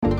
Hi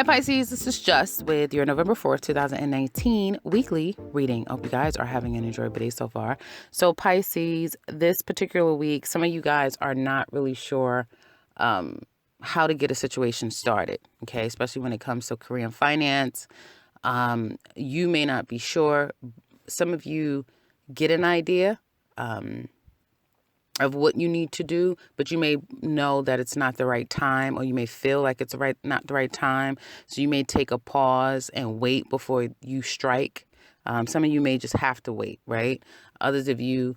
Pisces, this is Just with your November 4th, 2019 weekly reading. Hope you guys are having an enjoyable day so far. So Pisces, this particular week, some of you guys are not really sure how to get a situation started, okay? Especially when it comes to career and finance. You may not be sure. Some of you get an idea of what you need to do, but you may know that it's not the right time, or you may feel like it's not the right time. So you may take a pause and wait before you strike. Some of you may just have to wait, right? Others of you,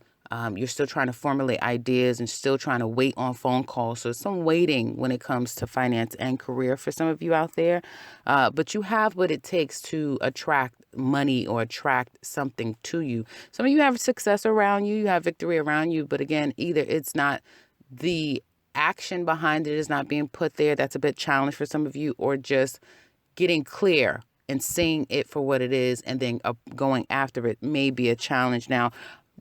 you're still trying to formulate ideas and still trying to wait on phone calls. So some waiting when it comes to finance and career for some of you out there. But you have what it takes to attract money or attract something to you. Some of you have success around you, you have victory around you, but again, either it's not the action behind it is not being put there. That's a bit challenge for some of you, or just getting clear and seeing it for what it is and then going after it may be a challenge. Now,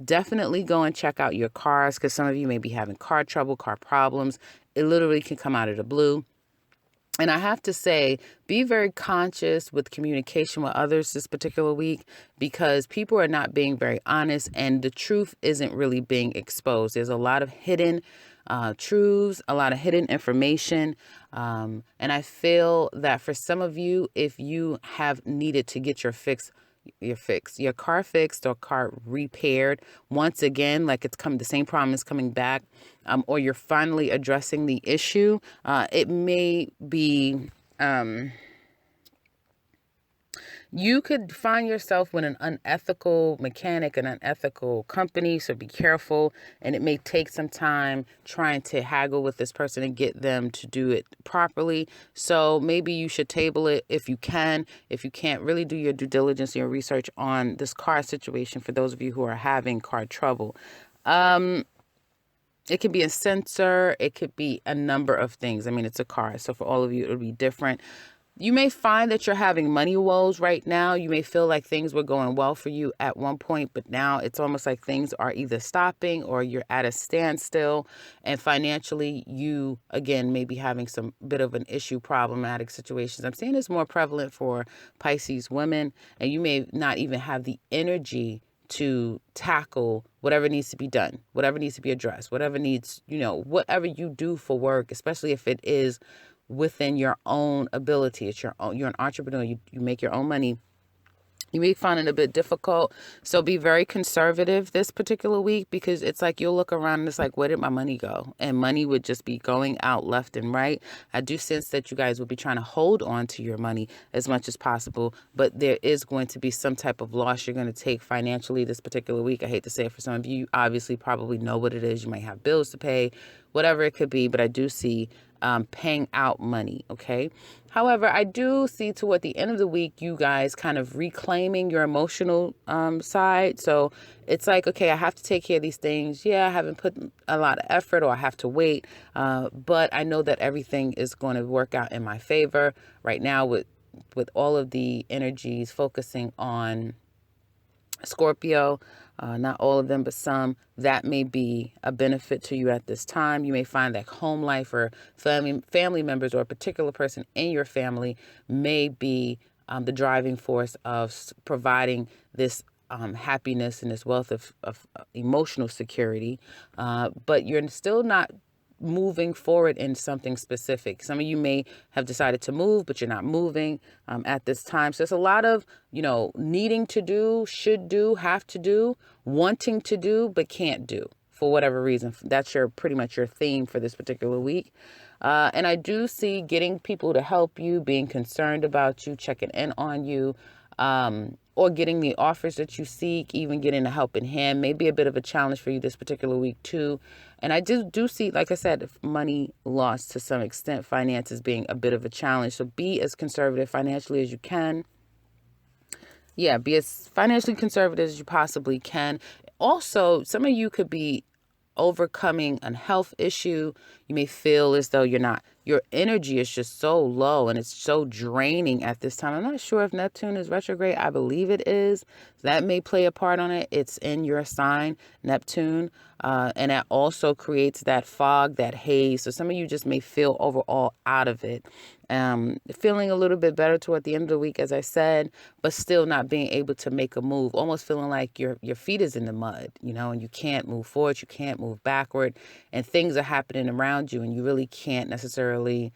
definitely go and check out your cars, because some of you may be having car trouble, car problems. It literally can come out of the blue. And I have to say, be very conscious with communication with others this particular week, because people are not being very honest and the truth isn't really being exposed. There's a lot of hidden truths, a lot of hidden information. And I feel that for some of you, if you have needed to get your car fixed or car repaired once again, like the same problem is coming back, or you're finally addressing the issue, it may be, you could find yourself with an unethical mechanic, an unethical company. So be careful. And it may take some time trying to haggle with this person and get them to do it properly. So maybe you should table it if you can. If you can't, really do your due diligence and your research on this car situation for those of you who are having car trouble. It could be a sensor. It could be a number of things. I mean, it's a car. So for all of you, it'll be different. You may find that you're having money woes right now. You may feel like things were going well for you at one point, but now it's almost like things are either stopping or you're at a standstill. And financially, you, again, may be having some bit of an issue, problematic situations. I'm seeing it's more prevalent for Pisces women, and you may not even have the energy to tackle whatever needs to be done, whatever needs to be addressed, whatever needs, whatever you do for work, especially if it is within your own ability. It's you're an entrepreneur. You make your own money. You may find it a bit difficult. So be very conservative this particular week, because it's like you'll look around and it's like, where did my money go? And money would just be going out left and right. I do sense that you guys will be trying to hold on to your money as much as possible, but there is going to be some type of loss you're going to take financially this particular week. I hate to say it for some of you. You obviously probably know what it is. You might have bills to pay, whatever it could be, but I do see paying out money. Okay. However, I do see toward the end of the week, you guys kind of reclaiming your emotional side. So it's like, okay, I have to take care of these things. Yeah, I haven't put a lot of effort, or I have to wait. But I know that everything is going to work out in my favor right now, with all of the energies focusing on Scorpio. Not all of them, but some. That may be a benefit to you at this time. You may find that home life or family members, or a particular person in your family may be the driving force of providing this happiness and this wealth of emotional security. But you're still not moving forward in something specific. Some of you may have decided to move, but you're not moving at this time. So it's a lot of, needing to do, should do, have to do, wanting to do, but can't do for whatever reason. That's pretty much your theme for this particular week. And I do see getting people to help you, being concerned about you, checking in on you, or getting the offers that you seek, even getting a helping hand may be a bit of a challenge for you this particular week too. And I do see, like I said, money lost to some extent, finances being a bit of a challenge. So be as conservative financially as you can. Yeah, be as financially conservative as you possibly can. Also, some of you could be overcoming a health issue. You may feel as though you're not your energy is just so low and it's so draining at this time. I'm not sure if Neptune is retrograde. I believe it is. So that may play a part on it. It's in your sign, Neptune. And that also creates that fog, that haze. So some of you just may feel overall out of it. Feeling a little bit better toward the end of the week, as I said, but still not being able to make a move, almost feeling like your feet is in the mud, and you can't move forward, you can't move backward, and things are happening around you, and you really can't necessarily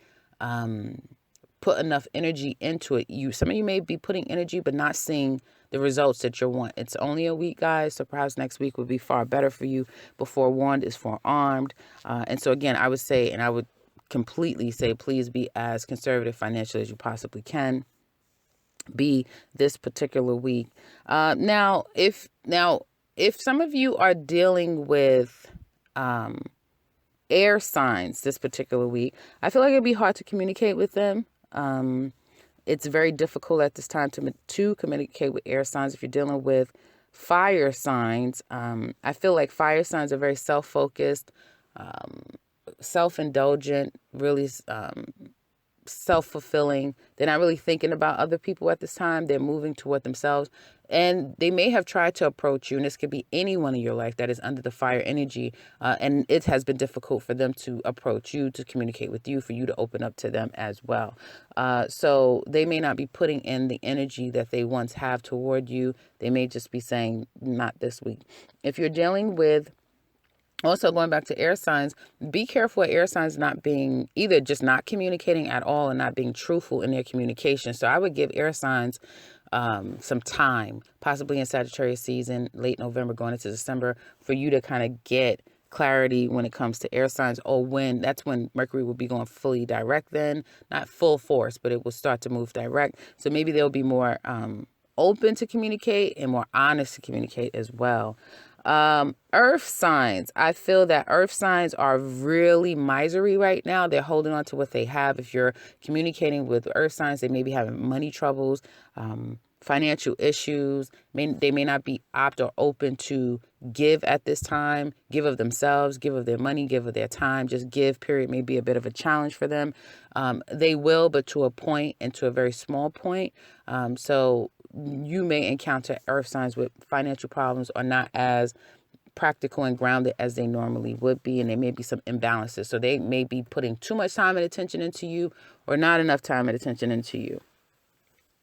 put enough energy into it. Some of you may be putting energy, but not seeing the results that you want. It's only a week, guys, so perhaps next week would be far better for you. But forewarned is forearmed. And so again, I would say, and I would completely say, please be as conservative financially as you possibly can be this particular week. Now, if some of you are dealing with air signs this particular week, I feel like it'd be hard to communicate with them. It's very difficult at this time to communicate with air signs. If you're dealing with fire signs, I feel like fire signs are very self-focused, self-indulgent, really self-fulfilling. They're not really thinking about other people at this time. They're moving toward themselves. And they may have tried to approach you, and this could be anyone in your life that is under the fire energy, and it has been difficult for them to approach you, to communicate with you, for you to open up to them as well. So they may not be putting in the energy that they once have toward you. They may just be saying, not this week. If you're dealing with also, going back to air signs, be careful of air signs not being either just not communicating at all and not being truthful in their communication. So I would give air signs some time, possibly in Sagittarius season, late November going into December, for you to kind of get clarity when it comes to air signs, or that's when Mercury will be going fully direct, then not full force, but it will start to move direct. So maybe they'll be more open to communicate and more honest to communicate as well. Earth signs. I feel that earth signs are really miserly right now. They're holding on to what they have. If you're communicating with earth signs, they may be having money troubles, financial issues. They may not be apt or open to give at this time, give of themselves, give of their money, give of their time. Just give, period, may be a bit of a challenge for them. They will, but to a point, and to a very small point. So you may encounter earth signs with financial problems, or not as practical and grounded as they normally would be, and there may be some imbalances. So they may be putting too much time and attention into you, or not enough time and attention into you.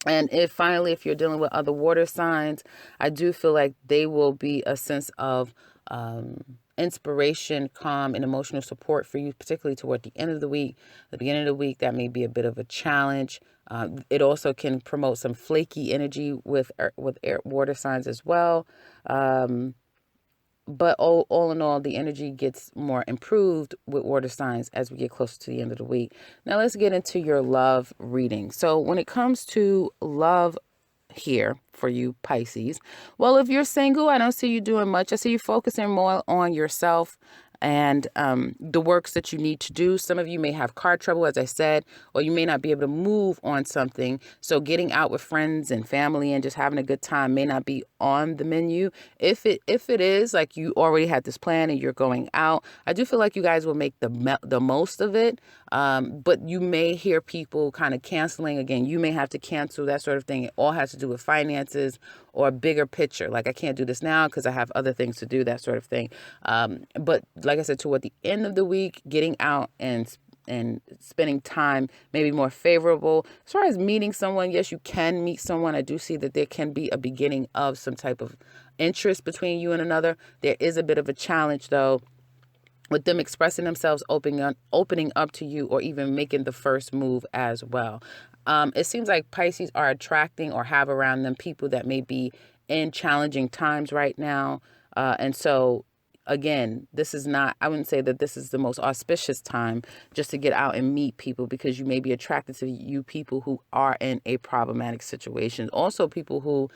And if you're dealing with other water signs, I do feel like they will be a sense of inspiration, calm, and emotional support for you, particularly toward the end of the week. At the beginning of the week, that may be a bit of a challenge. It also can promote some flaky energy with water signs as well. But all in all, the energy gets more improved with water signs as we get closer to the end of the week. Now let's get into your love reading. So when it comes to love here for you, Pisces, well, if you're single, I don't see you doing much. I see you focusing more on yourself and the works that you need to do. Some of you may have car trouble, as I said, or you may not be able to move on something. So getting out with friends and family and just having a good time may not be on the menu. If it is, like you already had this plan and you're going out, I do feel like you guys will make the most of it. But you may hear people kind of canceling. Again, you may have to cancel, that sort of thing. It all has to do with finances or a bigger picture. Like, I can't do this now because I have other things to do, that sort of thing. But like I said, toward the end of the week, getting out and spending time may be more favorable. As far as meeting someone, yes, you can meet someone. I do see that there can be a beginning of some type of interest between you and another. There is a bit of a challenge, though, with them expressing themselves, opening up to you, or even making the first move as well. It seems like Pisces are attracting or have around them people that may be in challenging times right now. And so, again, I wouldn't say that this is the most auspicious time just to get out and meet people, because you may be attracted to people who are in a problematic situation. Also, people who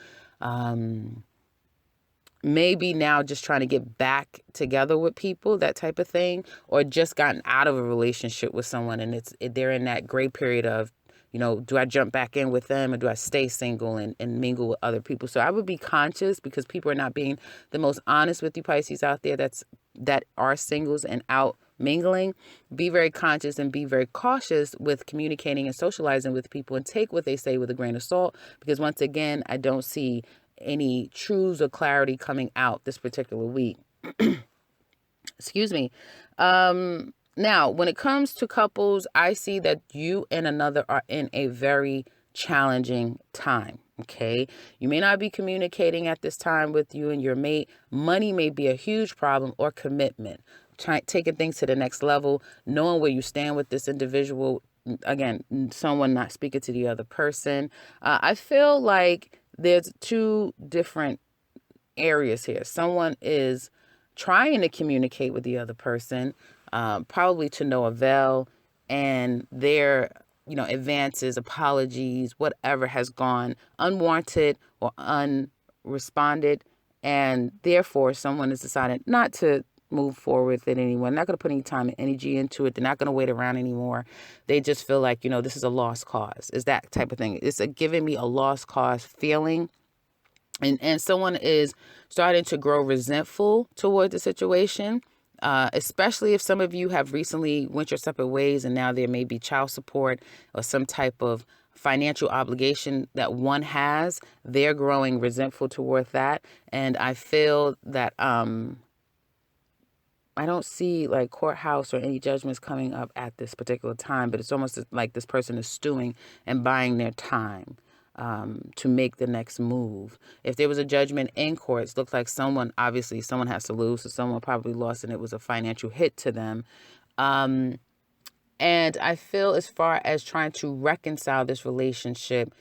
maybe now just trying to get back together with people, that type of thing, or just gotten out of a relationship with someone, and they're in that gray period of, do I jump back in with them, or do I stay single and mingle with other people? So I would be conscious, because people are not being the most honest with you, Pisces, out there that are singles and out mingling. Be very conscious and be very cautious with communicating and socializing with people, and take what they say with a grain of salt, because once again, I don't see any truths or clarity coming out this particular week. Excuse me. Now, when it comes to couples, I see that you and another are in a very challenging time. Okay. You may not be communicating at this time with you and your mate. Money may be a huge problem, or commitment. Taking things to the next level, knowing where you stand with this individual. Again, someone not speaking to the other person. I feel like there's two different areas here. Someone is trying to communicate with the other person, probably to no avail, and their advances, apologies, whatever has gone unwanted or unresponded, and therefore someone has decided not to move forward with it anymore. Not going to put any time and energy into it. They're not going to wait around anymore. They just feel like, this is a lost cause. It's that type of thing. It's giving me a lost cause feeling. And someone is starting to grow resentful toward the situation, especially if some of you have recently went your separate ways, and now there may be child support or some type of financial obligation that one has. They're growing resentful toward that. And I feel that I don't see like courthouse or any judgments coming up at this particular time, but it's almost like this person is stewing and buying their time to make the next move. If there was a judgment in courts, looks like someone has to lose, so someone probably lost, and it was a financial hit to them. And I feel, as far as trying to reconcile this relationship,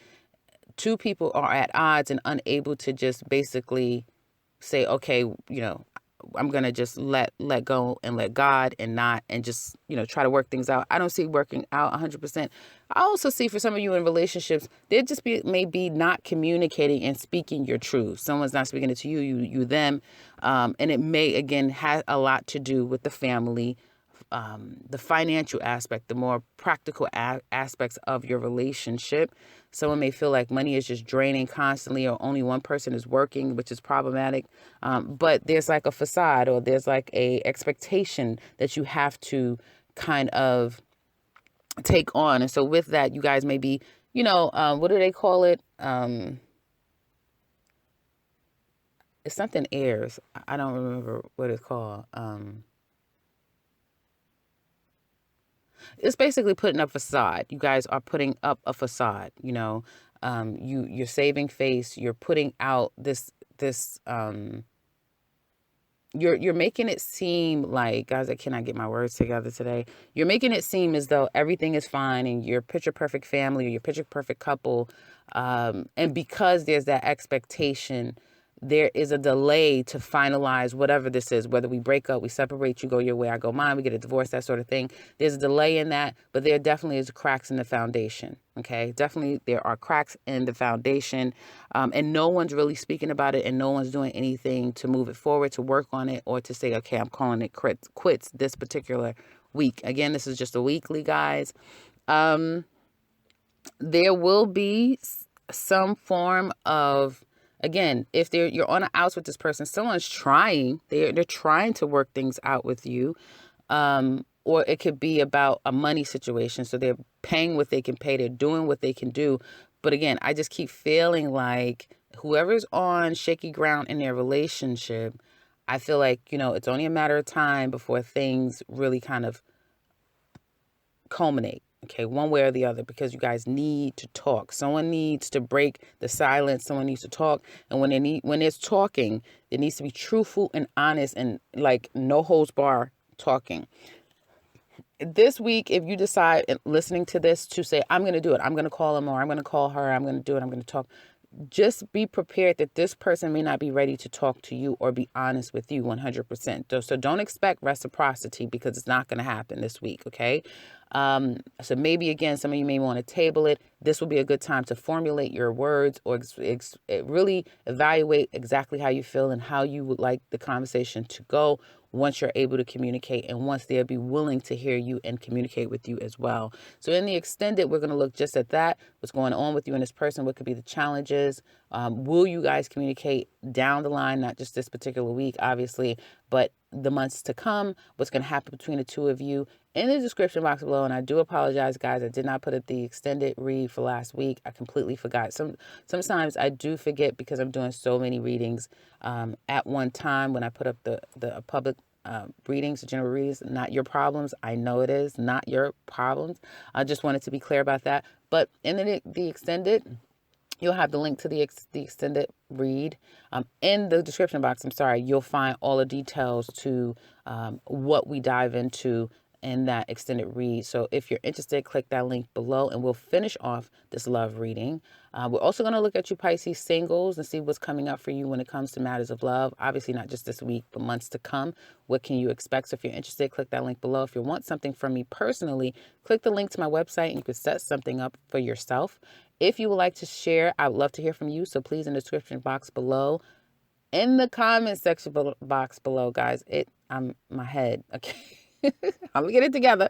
two people are at odds and unable to just basically say, okay, I'm going to just let go and let God, and just, try to work things out. I don't see working out 100%. I also see, for some of you in relationships, they just may be not communicating and speaking your truth. Someone's not speaking it to you, them. And it may, again, have a lot to do with the family, the financial aspect, the more practical aspects of your relationship. Someone may feel like money is just draining constantly, or only one person is working, which is problematic. But there's like a facade, or there's like a expectation that you have to kind of take on. And so with that, you guys may be, what do they call it? It's something airs. I don't remember what it's called. It's basically putting up a facade. You guys are putting up a facade. You're saving face. You're putting out this. You're making it seem like, guys, I cannot get my words together today. You're making it seem as though everything is fine and you're picture perfect family, or your picture perfect couple. And because there's that expectation, there is a delay to finalize whatever this is, whether we break up, we separate, you go your way, I go mine, we get a divorce, that sort of thing. There's a delay in that, but there definitely is cracks in the foundation. Okay, definitely there are cracks in the foundation, and no one's really speaking about it, and no one's doing anything to move it forward, to work on it, or to say, okay, I'm calling it quits this particular week. Again, this is just a weekly, guys. There will be some form of, again, if you're on an outs with this person, someone's trying, they're trying to work things out with you. Or it could be about a money situation. So they're paying what they can pay. They're doing what they can do. But again, I just keep feeling like whoever's on shaky ground in their relationship, I feel like, it's only a matter of time before things really kind of culminate. Okay, one way or the other, because you guys need to talk. Someone needs to break the silence. Someone needs to talk. And when it's talking, it needs to be truthful and honest, and like no holds bar talking. This week, if you decide, listening to this, to say, I'm going to do it, I'm going to call him, or I'm going to call her, I'm going to do it, I'm going to talk, just be prepared that this person may not be ready to talk to you or be honest with you 100%. So don't expect reciprocity, because it's not going to happen this week, okay? So maybe, again, some of you may want to table it. This will be a good time to formulate your words, or really evaluate exactly how you feel and how you would like the conversation to go once you're able to communicate, and once they'll be willing to hear you and communicate with you as well. So in the extended, we're going to look just at that, what's going on with you and this person, what could be the challenges, Will you guys communicate down the line, not just this particular week, obviously, but the months to come? What's going to happen between the two of you? In the description box below, and I do apologize, guys, I did not put up the extended read for last week. I completely forgot. Sometimes I do forget because I'm doing so many readings at one time when I put up the public readings, general readings. Not your problems. I know it is not your problems. I just wanted to be clear about that. But in the extended, you'll have the link to the extended read in the description box. I'm sorry, you'll find all the details to what we dive into in that extended read. So if you're interested, click that link below and we'll finish off this love reading. We're also going to look at you Pisces singles and see what's coming up for you when it comes to matters of love. Obviously not just this week, but months to come. What can you expect? So if you're interested, click that link below. If you want something from me personally, click the link to my website and you can set something up for yourself. If you would like to share, I would love to hear from you. So please, in the description box below, in the comment section box below, guys, I'm my head. Okay. I'm gonna get it together.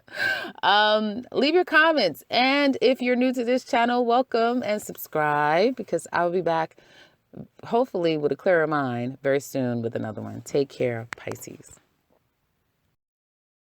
Leave your comments. And if you're new to this channel, welcome and subscribe because I'll be back hopefully with a clearer mind very soon with another one. Take care, Pisces.